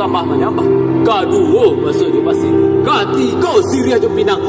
sambah menyambah. Kedua bahasa di pasir. Ketiga Syria je Pinang.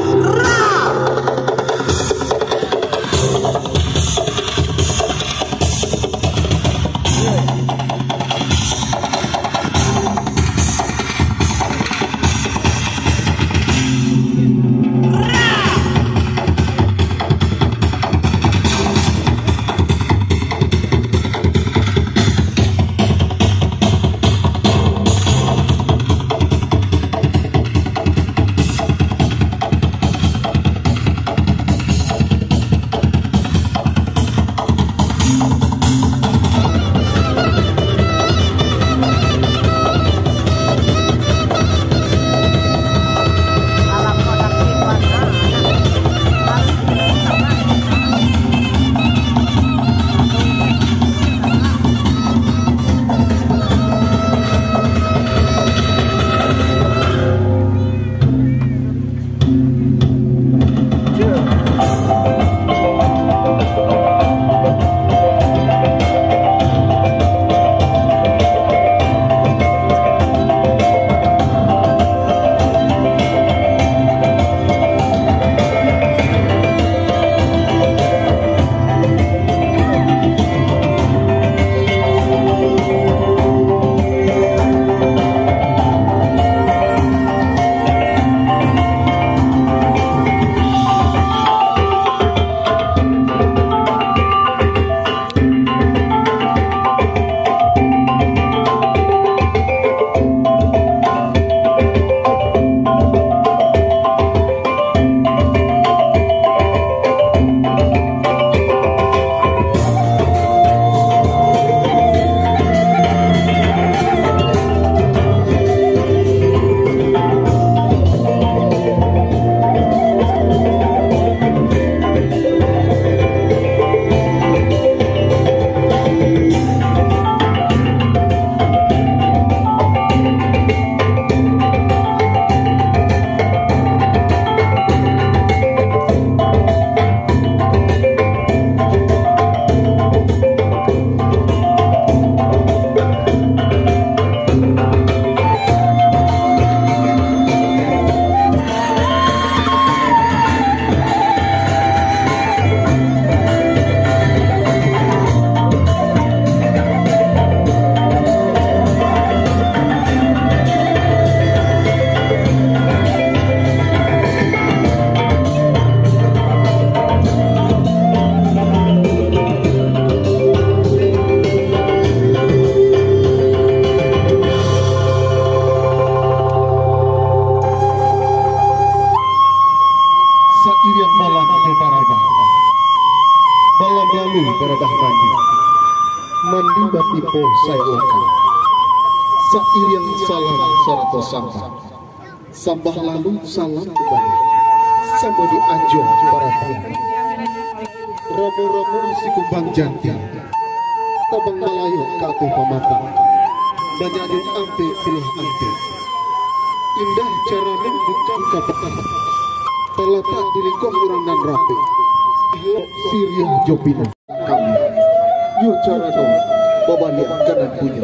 mandi batipo saya lakukan. Sairiang salam sarto sampah, sampah lalu salam kembali. Sambo di ajo para tiang, romo-romo si kumbang janti, tabang Melayu kate pamata, banyak yang ampe pilih ampe. Indah cara bukan kapatan, terletak di lingkup orang dan rapi. Syria Jopina kami, yuk cara dong, babalian kanan punya.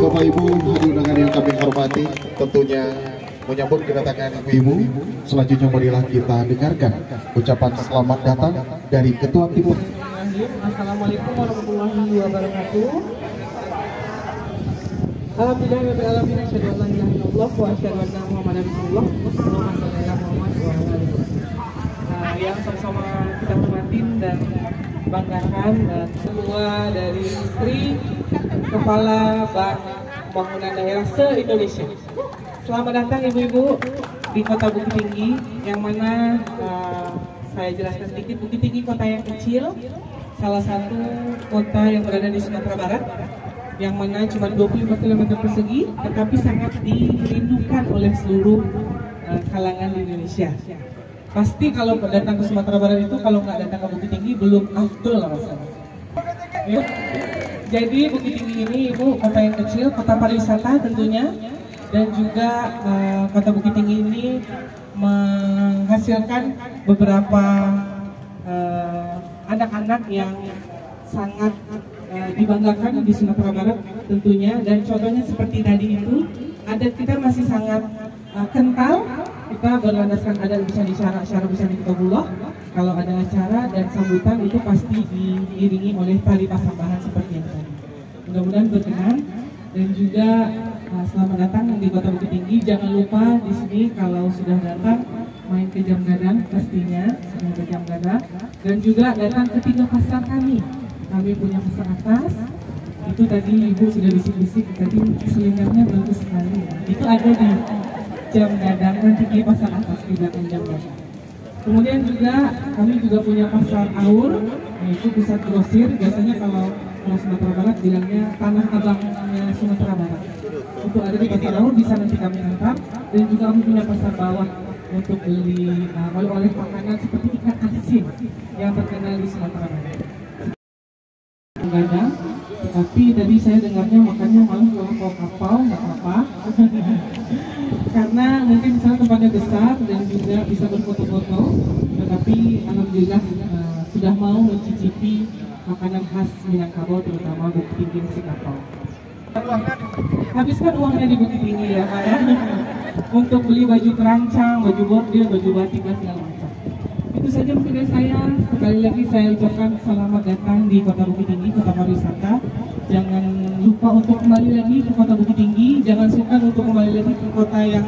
Bapak Ibu hadirin undangan yang kami hormati, tentunya menyambut kedatangan ibu-ibu. Selanjutnya marilah kita dengarkan ucapan selamat datang dari Ketua Tim. Assalamualaikum warahmatullahi wabarakatuh. Alhamdulillahirobbilalamin, asyhadu an la ilaha illallah wa asyhadu anna Muhammadar Rasulullah. Allahumma shalli ala Muhammad wa ala ali Muhammad. Yang sama-sama kita hormatin dan banggakan, dan semua dari istri Kepala Bank Pembangunan Daerah se-Indonesia. Selamat datang ibu-ibu di Kota Bukit Tinggi, yang mana saya jelaskan sedikit. Bukit Tinggi kota yang kecil, salah satu kota yang berada di Sumatera Barat, yang mana cuma 25 km persegi, tetapi sangat dirindukan oleh seluruh kalangan di Indonesia. Pasti kalau datang ke Sumatera Barat itu, kalau nggak datang ke Bukit Tinggi belum afdol rasanya. Ya. Jadi Bukit Tinggi ini ibu kota yang kecil, kota pariwisata tentunya, dan juga kota Bukit Tinggi ini menghasilkan beberapa anak-anak yang sangat dibanggakan di Sumatera Barat tentunya. Dan contohnya seperti tadi itu, adat kita masih sangat kental. Kita berlandaskan adat bisa syara bisa dikabullah. Kalau ada acara dan sambutan itu pasti diiringi oleh tari pasambahan seperti yang tadi. Mudah-mudahan berkenan. Dan juga selamat datang di Kota Bukit Tinggi. Jangan lupa di sini kalau sudah datang main ke Jam Gadang, pastinya sudah ke Jam Gadang. Dan juga datang ke 3 pasar kami. Kami punya pasar atas. Itu tadi ibu sudah bisik-bisik, tadi selingannya bagus sekali. Itu ada di Jam Gadang, nanti di pasar atas di belakang Jam Gadang. Kemudian juga kami juga punya pasar Aur, yaitu pusat grosir. Biasanya kalau Sumatera Barat bilangnya tanah abangnya Sumatera Barat. Itu ada di pasar Aur, bisa nanti kami antar. Dan juga kami punya pasar bawah untuk beli oleh-oleh makanan seperti ikan asin yang terkenal di Sumatera Barat. Gadang, tapi tadi saya dengarnya makannya malah kalau kapal, nggak apa-apa. Karena mungkin misalnya tempatnya besar dan juga bisa berfoto-foto, tetapi alhamdulillah sudah mau mencicipi makanan khas Minangkabau, terutama Bukit Tinggi si kapal. Habiskan uangnya di Bukit Tinggi ya Pak ya, untuk beli baju terancang, baju bordir, baju batik dan segala macam. Itu saja mungkin dari saya. Sekali lagi saya ucapkan selamat datang di Kota Bukit Tinggi, kota pariwisata. Jangan lupa untuk kembali lagi ke Kota Bukit Tinggi. Jangan sungkan untuk kembali lagi ke kota yang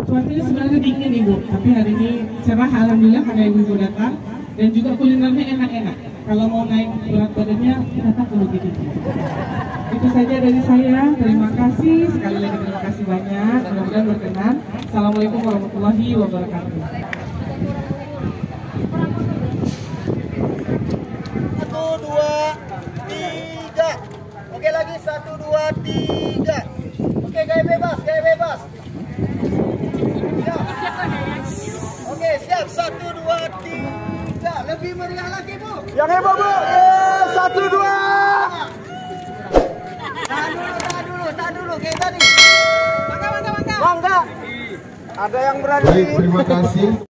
cuacanya sebenarnya dingin ibu, tapi hari ini cerah alhamdulillah karena ibu datang. Dan juga kulinernya enak-enak. Kalau mau naik berat badannya, datang ke Bukit Tinggi. Itu saja dari saya. Terima kasih sekali lagi, terima kasih banyak. Mudah-mudahan berkenan. Assalamualaikum warahmatullahi wabarakatuh. 1, 2, 3. Oke lagi 1, 2, 3. Oke, gaya bebas, gaya bebas. Siap. Oke, siap. 1, 2, 3. Lebih meriah lagi, Bu. Yang hebat, Bu. 1, 2. Tahan dulu, kayak tadi. Mangga. Ada yang berani. Baik, terima kasih.